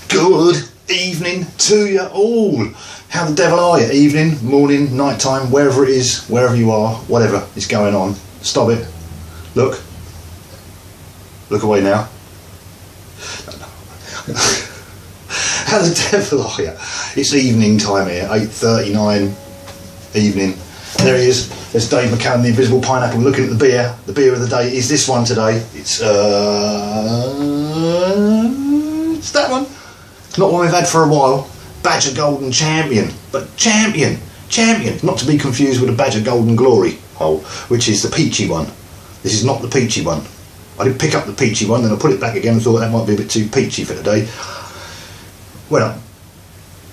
Good evening to you all. How the devil are you? Evening, morning, night time, wherever it is, wherever you are, whatever is going on. Stop it. Look. Look away now. How the devil are you? It's evening time here, 8:39 evening. There he is. There's Dave McCann, the Invisible Pineapple, looking at the beer. The beer of the day is this one today. It's that one. Not one we've had for a while. Badger Golden Champion. But Champion. Not to be confused with the Badger Golden Glory hole, which is the peachy one. This is not the peachy one. I did pick up the peachy one, then I put it back again and thought that might be a bit too peachy for today. Well,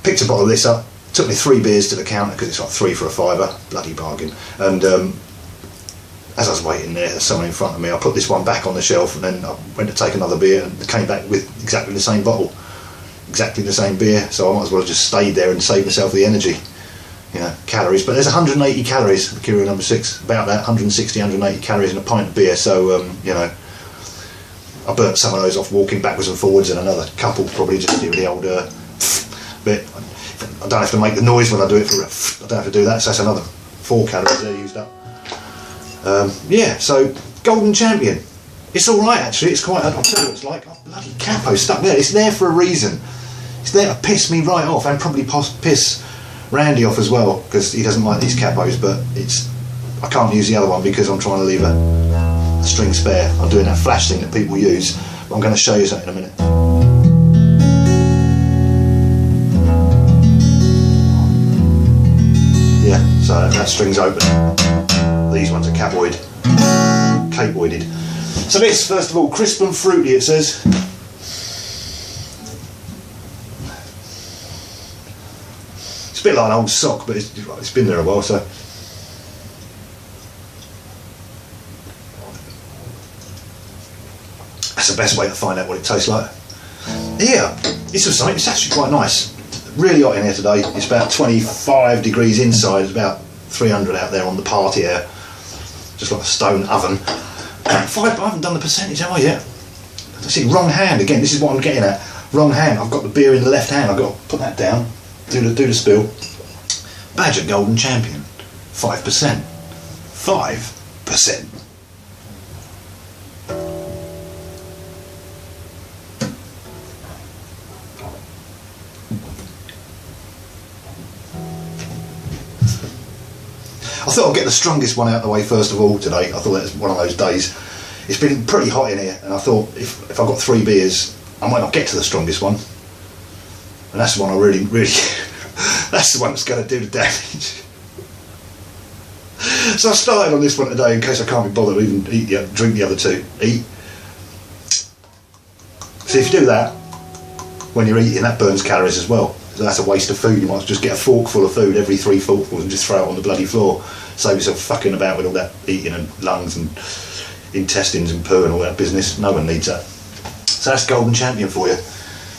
picked a bottle of this up. Took me 3 beers to the counter because it's like 3 for a £5. Bloody bargain. And as I was waiting there's someone in front of me. I put this one back on the shelf and then I went to take another beer and came back with exactly the same bottle. Exactly the same beer. So I might as well have just stayed there and saved myself the energy. You know, calories. But there's 180 calories, Mercury number 6. About that, 160, 180 calories in a pint of beer. So, you know, I burnt some of those off walking backwards and forwards, and another couple probably just do the old bit. I don't have to make the noise when I do it I don't have to do that, so that's another 4 calories there used up. Yeah, so Golden Champion. It's alright actually, it's quite, I'll tell you what it's like. Oh, bloody Capo stuck there, it's there for a reason. It's there to piss me right off and probably piss Randy off as well, because he doesn't like these Capos, but I can't use the other one because I'm trying to leave a string spare. I'm doing that flash thing that people use, but I'm going to show you something in a minute. Yeah, so that string's open. These ones are capoided. So this, first of all, crisp and fruity it says. It's a bit like an old sock, but it's been there a while, so. That's the best way to find out what it tastes like. Yeah, it's actually quite nice. Really hot in here today. It's about 25 degrees inside. It's about 300 out there on the party air. Just like a stone oven. I haven't done the percentage, have I yet? I see, wrong hand again. This is what I'm getting at. Wrong hand. I've got the beer in the left hand. I've got to put that down. Do the spill. Badger Golden Champion. 5%. 5%. I thought I'd get the strongest one out of the way first of all today. I thought that was one of those days. It's been pretty hot in here, and I thought if I got 3 beers, I might not get to the strongest one. And that's the one I really, that's the one that's going to do the damage. So I started on this one today in case I can't be bothered to even drink the other 2. Eat. So if you do that, when you're eating, that burns calories as well. So that's a waste of food. You might just get a forkful of food every 3 forkfuls and just throw it on the bloody floor. Save yourself fucking about with all that eating and lungs and intestines and poo and all that business. No one needs that. So that's Golden Champion for you.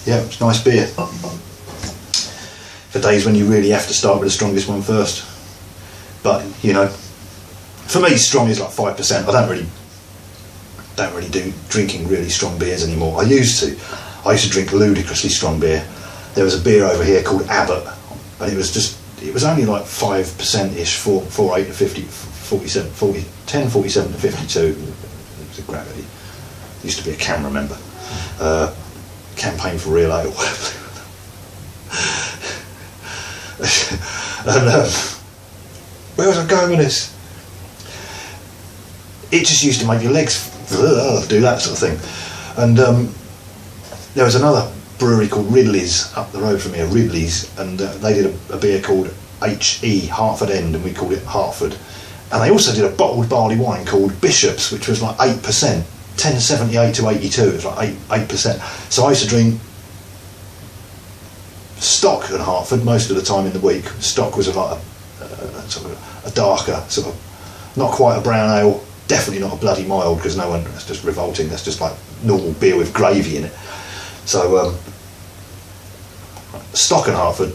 Yeah, it's nice beer. For days when you really have to start with the strongest one first. But, you know, for me strong is like 5%. I don't really do drinking really strong beers anymore. I used to drink ludicrously strong beer. There was a beer over here called Abbott, and it was only like 5%-ish, 48 to 50, 47, 40, 10, 47 to 52. It was a gravity. Used to be a camera member. Campaign for real ale. And where was I going with this? It just used to make your legs do that sort of thing. And there was another brewery called Ridley's up the road from here, Ridley's, and they did a beer called HE, Hartford End, and we called it Hartford. And they also did a bottled barley wine called Bishop's, which was like 8%, 1078 to 82, it was like 8%. So I used to drink stock at Hartford most of the time in the week. Stock was like a darker, sort of, not quite a brown ale, definitely not a bloody mild, because that's just revolting, that's just like normal beer with gravy in it. So, stock and Hartford,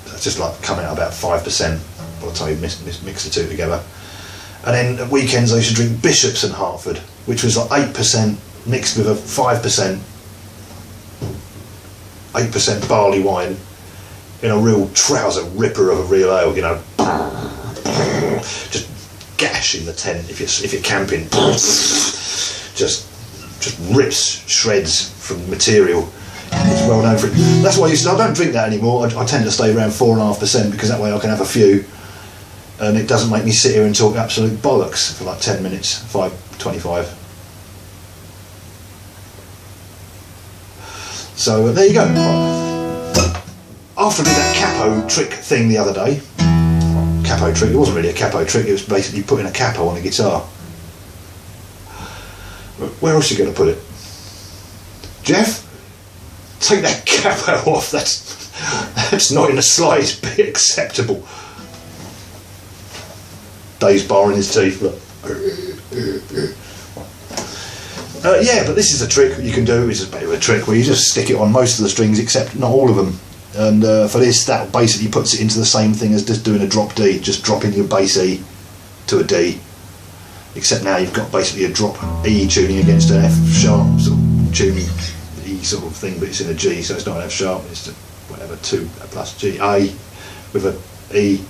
it's just like coming out about 5% by the time you mix the 2 together. And then at weekends I used to drink Bishop's and Hartford, which was like 8% mixed with a 5% 8% barley wine in a real trouser ripper of a real ale, you know, just gash in the tent if you're camping, just rips shreds from material. It's well known for it. That's why I don't drink that anymore. I tend to stay around 4.5% because that way I can have a few, and it doesn't make me sit here and talk absolute bollocks for like 10 minutes, 5:25. So there you go. After I did that capo trick thing the other day, capo trick, it wasn't really a capo trick, it was basically putting a capo on a guitar. Where else are you going to put it? Jeff? Take that capo off, that's not in the slightest bit acceptable. Dave's baring his teeth, look. Yeah, but this is a trick you can do. It's a bit of a trick where you just stick it on most of the strings except not all of them. And for this, that basically puts it into the same thing as just doing a drop D, just dropping your bass E to a D. Except now you've got basically a drop E tuning against an F sharp sort of tuning E sort of thing, but it's in a G, so it's not an F sharp, it's a, whatever, 2 plus G, A with a E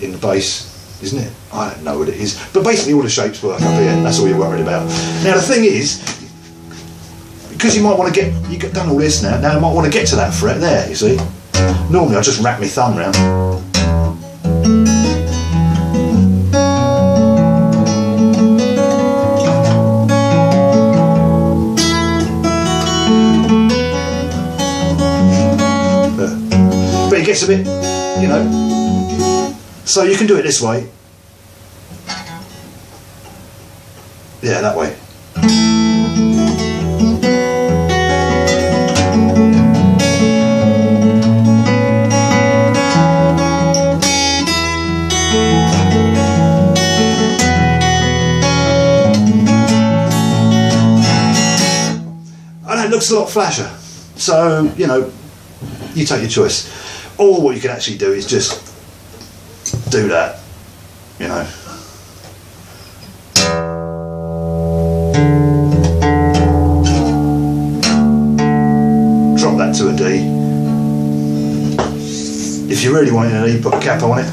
in the bass. Isn't it? I don't know what it is, but basically all the shapes work up here. That's all you're worried about. Now the thing is, because you might want to you've done all this now. Now you might want to get to that fret there. You see, normally I just wrap my thumb round. But it gets a bit, you know. So you can do it this way. Yeah, that way. And it looks a lot flasher. So, you know, you take your choice. Or what you can actually do is just do that, you know. Drop that to a D. If you really want it in an E, put a capo on it.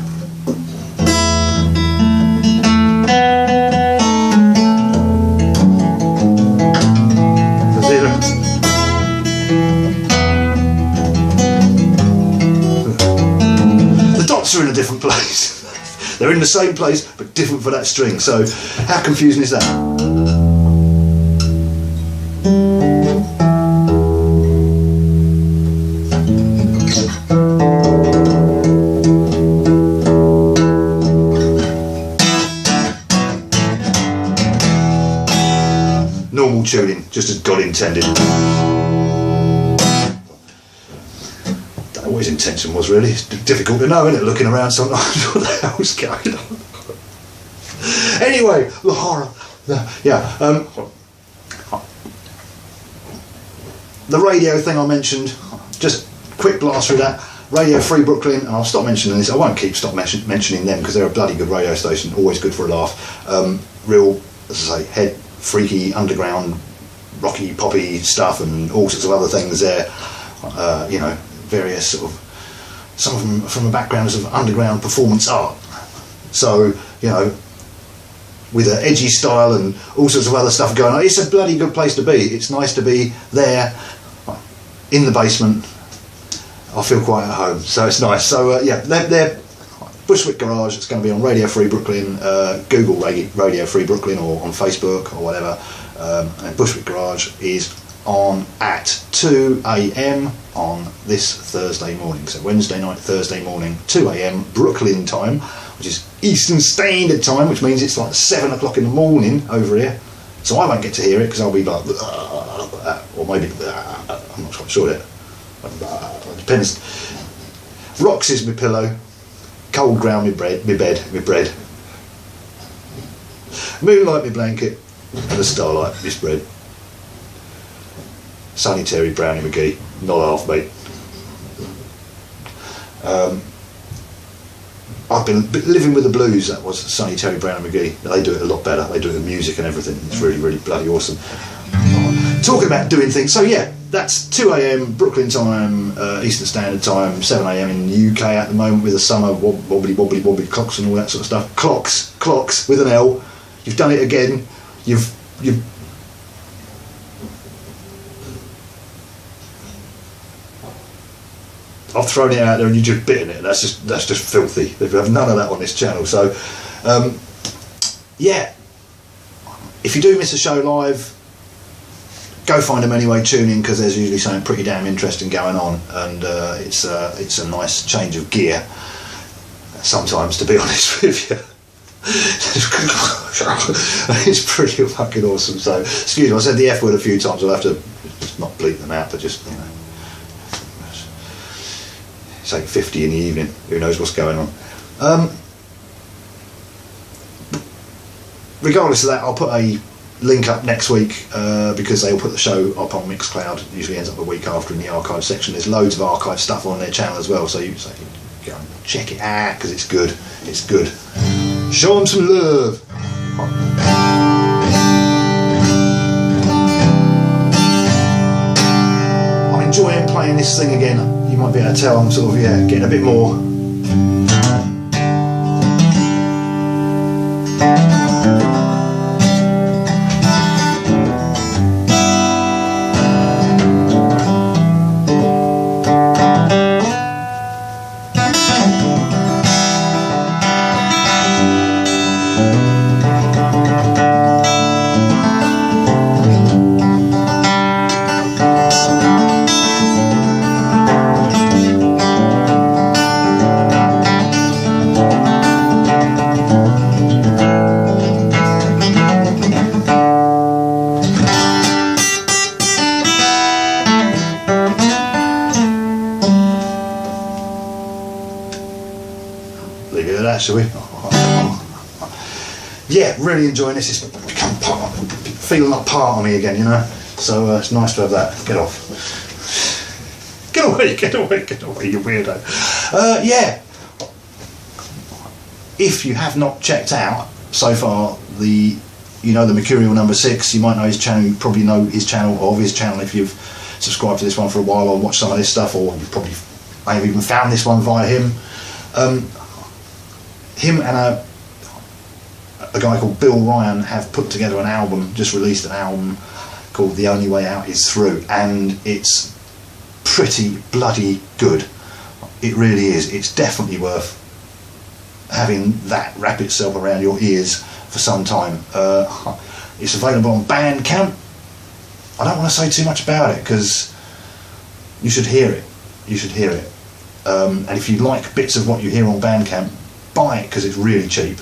The dots are in a different place. They're in the same place, but different for that string. So, how confusing is that? Normal tuning, just as God intended. What his intention was really. It's difficult to know, isn't it, looking around sometimes what the hell's going on. Anyway, the horror. The radio thing I mentioned, just quick blast through that. Radio Free Brooklyn, and I'll stop mentioning this. I won't stop mentioning them because they're a bloody good radio station, always good for a laugh. Real, as I say, head freaky, underground, rocky, poppy stuff and all sorts of other things there. You know, various sort of, some of them from the backgrounds of underground performance art. So, you know, with an edgy style and all sorts of other stuff going on. It's a bloody good place to be. It's nice to be there in the basement. I feel quite at home, so it's nice. So yeah, they're Bushwick Garage. It's going to be on Radio Free Brooklyn, Google Radio Free Brooklyn, or on Facebook or whatever. And Bushwick Garage is on at 2 AM on this Thursday morning. So Wednesday night, Thursday morning, 2 AM Brooklyn time, which is Eastern Standard Time, which means it's like 7 o'clock in the morning over here. So I won't get to hear it because I'll be like, or maybe, I'm not quite sure yet. It depends. Rocks is my pillow, cold ground my bed. Moonlight my blanket, and the starlight my spread. Sonny Terry Brownie McGee, not half mate. I've been living with the blues. That was Sonny Terry Brownie McGee. They do it a lot better. They do it with music and everything. It's really, really bloody awesome. talking about doing things, so yeah, that's 2 AM Brooklyn time, Eastern Standard Time, 7 AM in the UK at the moment with the summer wobbly clocks and all that sort of stuff. Clocks with an L. You've done it again. You've I've thrown it out there and you just bitten it. That's just filthy. They have none of that on this channel. So yeah, if you do miss a show live, go find them anyway, tune in, because there's usually something pretty damn interesting going on, and it's a nice change of gear sometimes, to be honest with you. It's pretty fucking awesome. So excuse me, I said the F word a few times. I'll have to just not bleep them out, but just, you know, it's 8:50 in the evening, who knows what's going on. Regardless of that, I'll put a link up next week, because they'll put the show up on Mixcloud. It usually ends up a week after in the archive section. There's loads of archive stuff on their channel as well, so you go and check it out, because it's good. It's good. Show them some love. I'm enjoying playing this thing again. You might be able to tell I'm sort of, yeah, getting a bit more. Shall we? Yeah, really enjoying this. It's become feeling like part of me again, you know. So it's nice to have that. Get off. Get away, you weirdo. Yeah. If you have not checked out so far the Mercurial number 6, you might know his channel. You probably know his channel, or of his channel, if you've subscribed to this one for a while or watched some of this stuff, or you probably may have even found this one via him. Him and a guy called Bill Ryan have put together an album, just released an album called The Only Way Out Is Through, and it's pretty bloody good. It really is. It's definitely worth having that wrap itself around your ears for some time. It's available on Bandcamp. I don't want to say too much about it, because you should hear it. You should hear it. And if you like bits of what you hear on Bandcamp, buy it, because it's really cheap,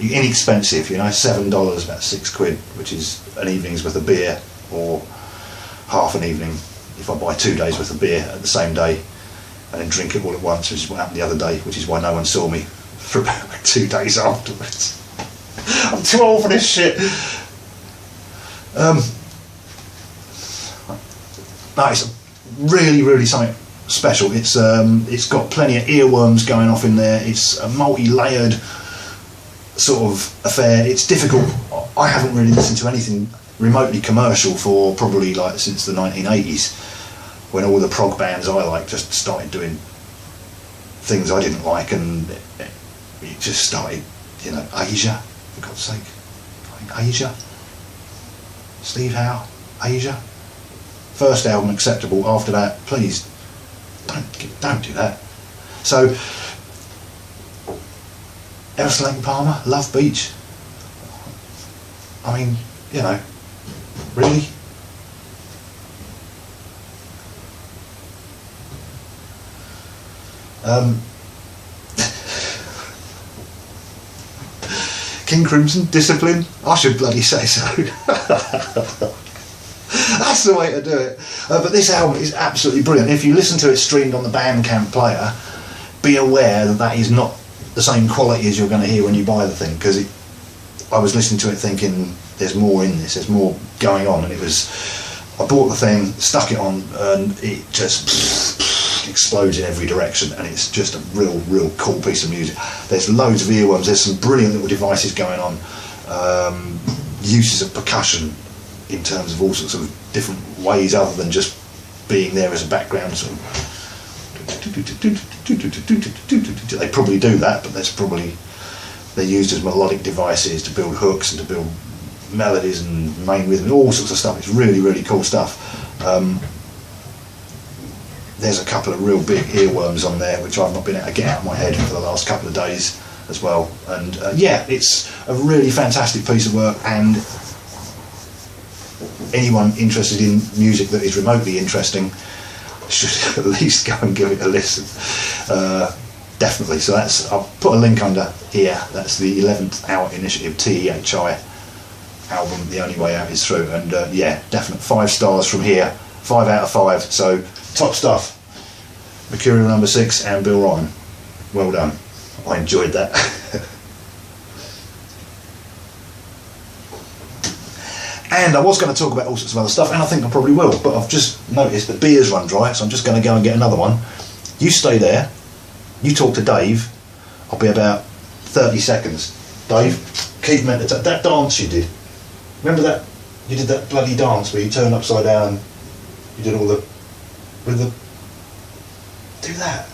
inexpensive, you know, $7, about £6, which is an evening's worth of beer, or half an evening if I buy 2 days worth of beer at the same day and then drink it all at once, which is what happened the other day, which is why no one saw me for about 2 days afterwards. I'm too old for this shit. No, it's really something special. It's got plenty of earworms going off in there. It's a multi-layered sort of affair. It's difficult. I haven't really listened to anything remotely commercial for probably like since the 1980s, when all the prog bands I like just started doing things I didn't like, and it just started, you know, Asia, for God's sake. I think Asia, Steve Howe, Asia. First album acceptable. After that, please don't do that. So Emerson, Lake and Palmer, Love Beach. I mean, you know, really. King Crimson, Discipline. I should bloody say so. That's the way to do it. But this album is absolutely brilliant. If you listen to it streamed on the Bandcamp player, be aware that that is not the same quality as you're going to hear when you buy the thing, because I was listening to it thinking there's more in this, there's more going on, and it was, I bought the thing, stuck it on, and it just explodes in every direction, and it's just a real cool piece of music. There's loads of earworms, there's some brilliant little devices going on, uses of percussion, in terms of all sorts of different ways other than just being there as a background sort of. They probably do that, but they're used as melodic devices to build hooks and to build melodies and main rhythm, all sorts of stuff. It's really, really cool stuff. There's a couple of real big earworms on there which I've not been able to get out of my head for the last couple of days as well. And yeah, it's a really fantastic piece of work, and anyone interested in music that is remotely interesting should at least go and give it a listen. Definitely. So I'll put a link under here. That's the 11th Hour Initiative TEHI album, The Only Way Out Is Through. And yeah, definite 5 stars from here, 5 out of 5. So top stuff. Mercurial number 6 and Bill Ryan. Well done. I enjoyed that. And I was going to talk about all sorts of other stuff, and I think I probably will, but I've just noticed the beer's run dry, so I'm just going to go and get another one. You stay there, you talk to Dave. I'll be about 30 seconds. Dave, keep meditating. That dance you did, remember that? You did that bloody dance where you turned upside down and you did all the, do that.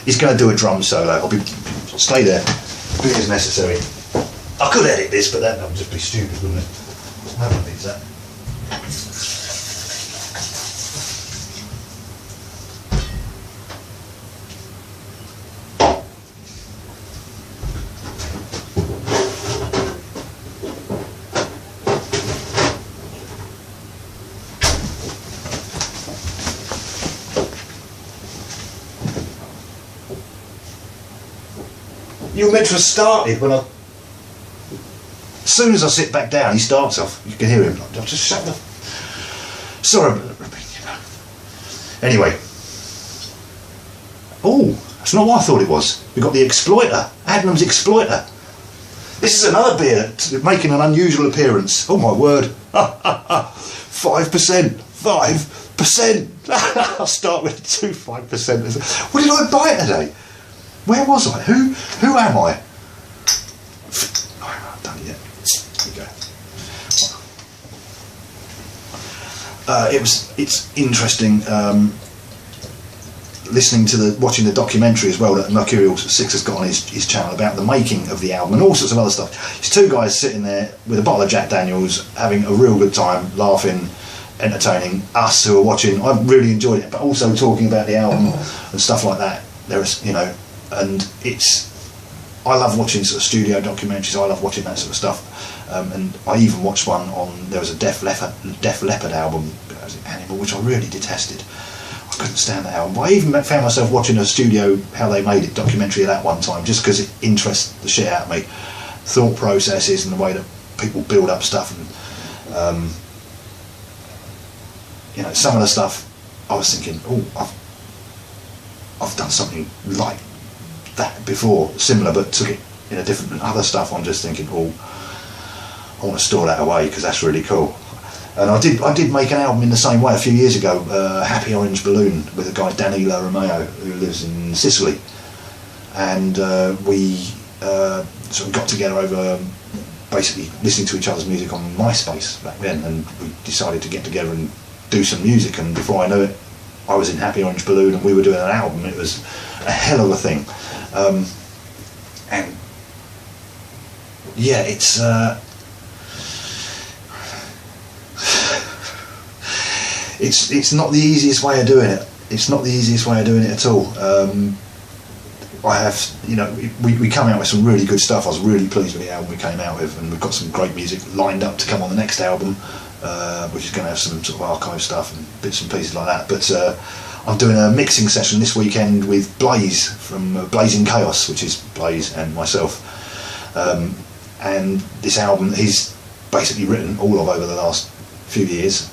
He's going to do a drum solo. Stay there, beer's necessary. I could edit this, but that would just be stupid, wouldn't it? No one needs that. You were meant to have started when as soon as I sit back down, he starts off. You can hear him. I'll just shut the. Sorry, anyway. Oh, that's not what I thought it was. We've got the Exploiter, Adnams Exploiter. This is another beer that's making an unusual appearance. Oh my word! 5%, 5%. I'll start with 5%. What did I buy today? Where was I? Who am I? It's interesting watching the documentary as well that Mercurial 6 has got on his channel about the making of the album and all sorts of other stuff. It's 2 guys sitting there with a bottle of Jack Daniels having a real good time, laughing, entertaining us who are watching. I really enjoyed it, but also talking about the album and stuff like that. There's, you know, and I love watching sort of studio documentaries. I love watching that sort of stuff. And I even watched one there was a Def Leppard album, Animal, which I really detested. I couldn't stand that album. But I even found myself watching a studio, how they made it, documentary of that one time, just because it interests the shit out of me. Thought processes and the way that people build up stuff. And, you know, some of the stuff I was thinking, oh, I've done something like that before, similar, but took it in a different. And other stuff I'm just thinking, oh, I want to store that away because that's really cool. And I did make an album in the same way a few years ago, Happy Orange Balloon, with a guy Danilo Romeo who lives in Sicily, and we sort of got together over basically listening to each other's music on MySpace back then, and we decided to get together and do some music. And before I knew it, I was in Happy Orange Balloon and we were doing an album. It was a hell of a thing. And yeah, it's not the easiest way of doing it. It's not the easiest way of doing it at all. I have, you know, we come out with some really good stuff. I was really pleased with the album we came out with, and we've got some great music lined up to come on the next album, which is going to have some sort of archive stuff and bits and pieces like that. But I'm doing a mixing session this weekend with Blaze from Blazing Chaos, which is Blaze and myself. And this album he's basically written all of over the last few years,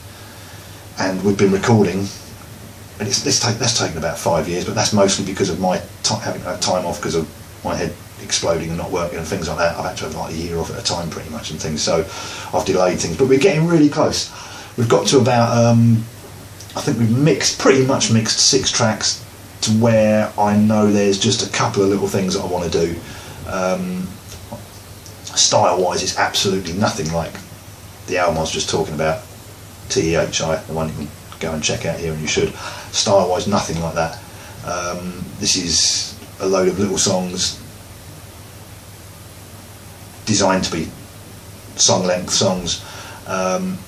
and we've been recording, and that's taken about 5 years, but that's mostly because of my having time off because of my head exploding and not working and things like that. I've had to have like a year off at a time pretty much and things, so I've delayed things, but we're getting really close. We've got to about I think we've pretty much mixed 6 tracks to where I know there's just a couple of little things that I want to do. Style wise it's absolutely nothing like the album I was just talking about, TEHI, the one you can go and check out here, and you should. Style-wise, nothing like that. This is a load of little songs designed to be song-length songs,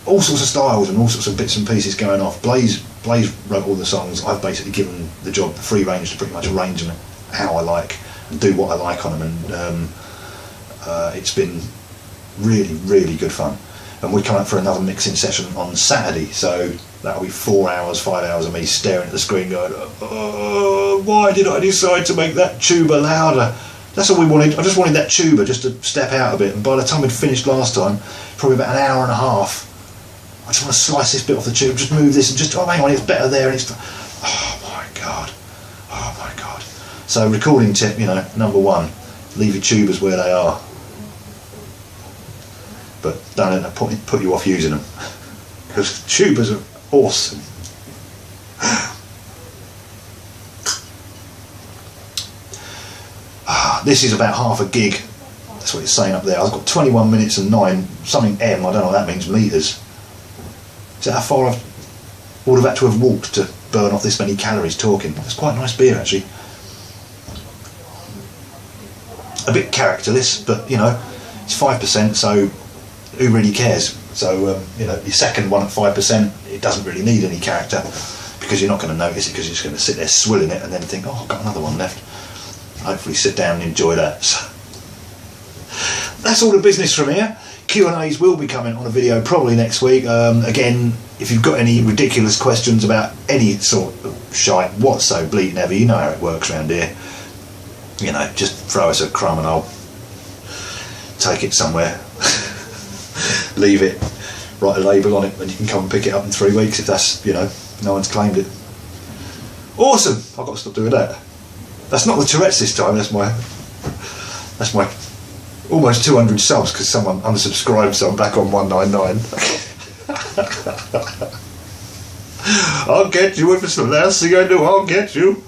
all sorts of styles and all sorts of bits and pieces going off. Blaze wrote all the songs. I've basically given the job the free range to pretty much arrange them how I like and do what I like on them, and it's been really, really good fun. And we're coming up for another mixing session on Saturday, so that'll be 4 hours, 5 hours of me staring at the screen going, oh, why did I decide to make that tuba louder? That's all we wanted. I just wanted that tuba just to step out a bit, and by the time we'd finished last time, probably about an hour and a half, I just want to slice this bit off the tube, just move this and just, oh hang on, it's better there, and it's, oh my god, oh my god. So recording tip, you know, number one, leave your tubas where they are, but don't let them put you off using them, because tubas are awesome. This is about half a gig, that's what it's saying up there. I've got 21 minutes and 9, something M, I don't know what that means, metres. Is that how far I would have had to have walked to burn off this many calories talking? It's quite a nice beer actually. A bit characterless, but you know, it's 5%, so who really cares? So you know, your second one at 5%, it doesn't really need any character, because you're not going to notice it, because you're just going to sit there swilling it and then think, oh, I've got another one left. Hopefully sit down and enjoy that. So, that's all the business from here. Q&As will be coming on a video probably next week. Again, if you've got any ridiculous questions about any sort of shite, what's so bleating heavy, you know how it works around here. You know, just throw us a crumb and I'll take it somewhere. Leave it, write a label on it, and you can come and pick it up in 3 weeks if that's, you know, no one's claimed it. Awesome! I've got to stop doing that. That's not the Tourette's this time, that's my almost 200 subs, because someone unsubscribed, so I'm back on 199. I'll get you if it's the last thing I do, I'll get you.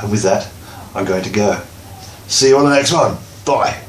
And with that, I'm going to go. See you on the next one. Bye.